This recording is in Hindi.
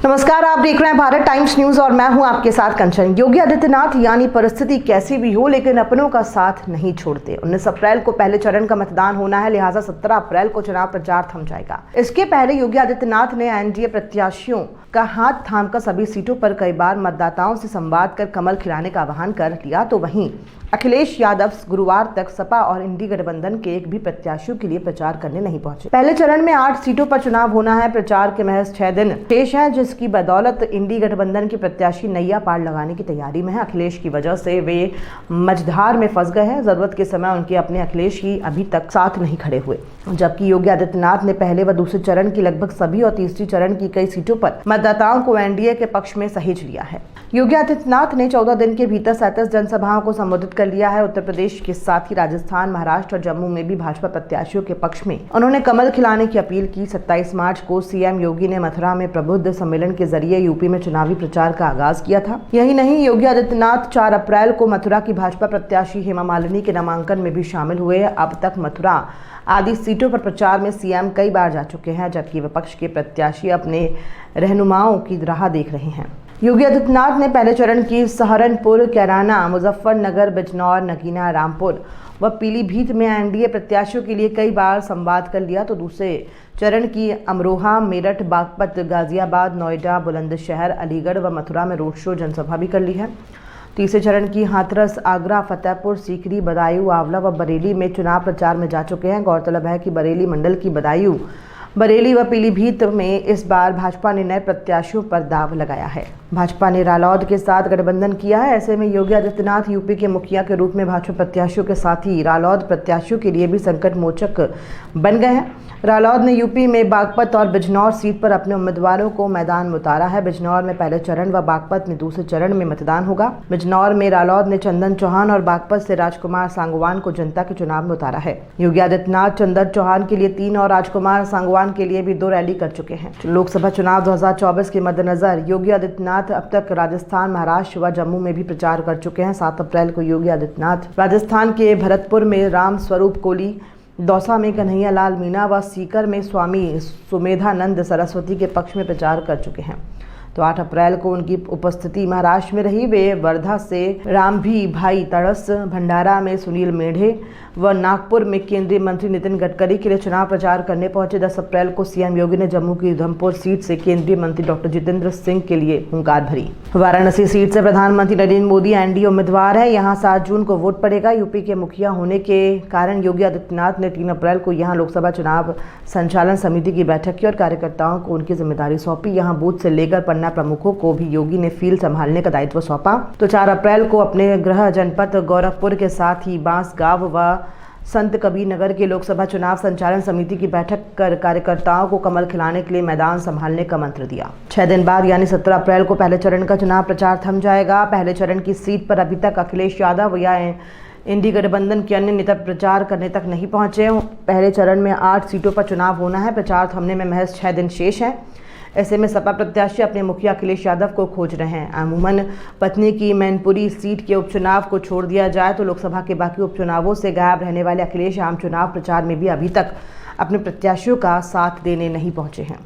नमस्कार, आप देख रहे हैं भारत टाइम्स न्यूज और मैं हूं आपके साथ कंचन। योगी आदित्यनाथ यानी परिस्थिति कैसी भी हो लेकिन अपनों का साथ नहीं छोड़ते। 19 अप्रैल को पहले चरण का मतदान होना है, लिहाजा 17 अप्रैल को चुनाव प्रचार थम जाएगा। इसके पहले योगी आदित्यनाथ ने एनडीए प्रत्याशियों का हाथ थामकर सभी सीटों पर कई बार मतदाताओं से संवाद कर कमल खिलाने का आह्वान कर लिया, तो वहीं अखिलेश यादव गुरुवार तक सपा और इंडी गठबंधन के एक भी प्रत्याशियों के लिए प्रचार करने नहीं पहुंचे। पहले चरण में 8 सीटों पर चुनाव होना है। प्रचार के महज 6 दिन शेष हैं, जिसकी बदौलत इंडी गठबंधन के प्रत्याशी नैया पार लगाने की तैयारी में है। अखिलेश की वजह से वे मझधार में फंस गए हैं। जरूरत के समय उनके अपने अखिलेश ही अभी तक साथ नहीं खड़े हुए, जबकि योगी आदित्यनाथ ने पहले व दूसरे चरण की लगभग सभी और तीसरी चरण की कई सीटों पर मतदाताओं को एनडीए के पक्ष में सहेज लिया है। योगी आदित्यनाथ ने 14 दिन के भीतर 37 जनसभाओं को संबोधित कर लिया है। उत्तर प्रदेश के साथ ही राजस्थान, महाराष्ट्र और जम्मू में भी भाजपा प्रत्याशियों के पक्ष में उन्होंने कमल खिलाने की अपील की। 27 मार्च को सीएम योगी ने मथुरा में प्रबुद्ध सम्मेलन के जरिए यूपी में चुनावी प्रचार का आगाज किया था। यही नहीं, योगी आदित्यनाथ 4 अप्रैल को मथुरा की भाजपा प्रत्याशी हेमा मालिनी के नामांकन में भी शामिल हुए। अब तक मथुरा आदि सीटों पर प्रचार में सीएम कई बार जा चुके हैं, जबकि विपक्ष के प्रत्याशी अपने रहनुमाओं की राह देख रहे हैं। योगी आदित्यनाथ ने पहले चरण की सहारनपुर, कैराना, मुजफ्फरनगर, बिजनौर, नगीना, रामपुर व पीलीभीत में एनडीए प्रत्याशियों के लिए कई बार संवाद कर लिया, तो दूसरे चरण की अमरोहा, मेरठ, बागपत, गाजियाबाद, नोएडा, बुलंदशहर, अलीगढ़ व मथुरा में रोड शो जनसभा भी कर ली है। तीसरे चरण की हाथरस, आगरा, फतेहपुर सीकरी, बदायूं, आंवला व बरेली में चुनाव प्रचार में जा चुके हैं। गौरतलब है कि बरेली मंडल की बदायूं, बरेली व पीलीभीत में इस बार भाजपा ने नए प्रत्याशियों पर दाव लगाया है। भाजपा ने रालोद के साथ गठबंधन किया है। ऐसे में योगी आदित्यनाथ यूपी के मुखिया के रूप में भाजपा प्रत्याशियों के साथ ही रालोद प्रत्याशियों के लिए भी संकट मोचक बन गए हैं। रालोद ने यूपी में बागपत और बिजनौर सीट पर अपने उम्मीदवारों को मैदान में उतारा है। बिजनौर में पहले चरण व बागपत में दूसरे चरण में मतदान होगा। बिजनौर में रालोद ने चंदन चौहान और बागपत से राजकुमार सांगवान को जनता के चुनाव में उतारा है। योगी आदित्यनाथ चंदन चौहान के लिए 3 और राजकुमार सांगवान के लिए भी 2 रैली कर चुके हैं। लोकसभा चुनाव 2024 के मद्देनजर योगी आदित्यनाथ अब तक राजस्थान, महाराष्ट्र व जम्मू में भी प्रचार कर चुके हैं। 7 अप्रैल को योगी आदित्यनाथ राजस्थान के भरतपुर में राम स्वरूप कोली, दौसा में कन्हैया लाल मीणा व सीकर में स्वामी सुमेधानंद सरस्वती के पक्ष में प्रचार कर चुके हैं। तो 8 अप्रैल को उनकी उपस्थिति महाराष्ट्र में रही। वे वर्धा से रामभी भाई तड़स, भंडारा में सुनील मेढ़े व नागपुर में केंद्रीय मंत्री नितिन गडकरी के लिए चुनाव प्रचार करने पहुंचे। 10 अप्रैल को सीएम योगी ने जम्मू की उधमपुर सीट से केंद्रीय मंत्री डॉक्टर जितेंद्र सिंह के लिए हुंकार भरी। वाराणसी सीट से प्रधानमंत्री नरेंद्र मोदी एनडीए उम्मीदवार है। यहाँ 7 जून को वोट पड़ेगा। यूपी के मुखिया होने के कारण योगी आदित्यनाथ ने 3 अप्रैल को यहाँ लोकसभा चुनाव संचालन समिति की बैठक की और कार्यकर्ताओं को उनकी जिम्मेदारी सौंपी। यहाँ बूथ से लेकर पन्ना प्रमुखों को भी योगी ने फील्ड संभालने का दायित्व सौंपा। तो 4 अप्रैल को अपने गृह जनपद गोरखपुर के साथ ही बांसगांव व संत कबीर नगर के लोकसभा चुनाव संचालन समिति की बैठक कर कार्यकर्ताओं को कमल खिलाने के लिए मैदान संभालने का मंत्र दिया। 6 दिन बाद यानी 17 अप्रैल को पहले चरण का चुनाव प्रचार थम जाएगा। पहले चरण की सीट पर अभी तक अखिलेश यादव या इंडी गठबंधन के अन्य नेता प्रचार करने तक नहीं पहुंचे। पहले चरण में 8 सीटों पर चुनाव होना है। प्रचार थमने में महज 6 दिन शेष हैं। ऐसे में सपा प्रत्याशी अपने मुखिया अखिलेश यादव को खोज रहे हैं। अमूमन पत्नी की मैनपुरी सीट के उपचुनाव को छोड़ दिया जाए तो लोकसभा के बाकी उपचुनावों से गायब रहने वाले अखिलेश आम चुनाव प्रचार में भी अभी तक अपने प्रत्याशियों का साथ देने नहीं पहुंचे हैं।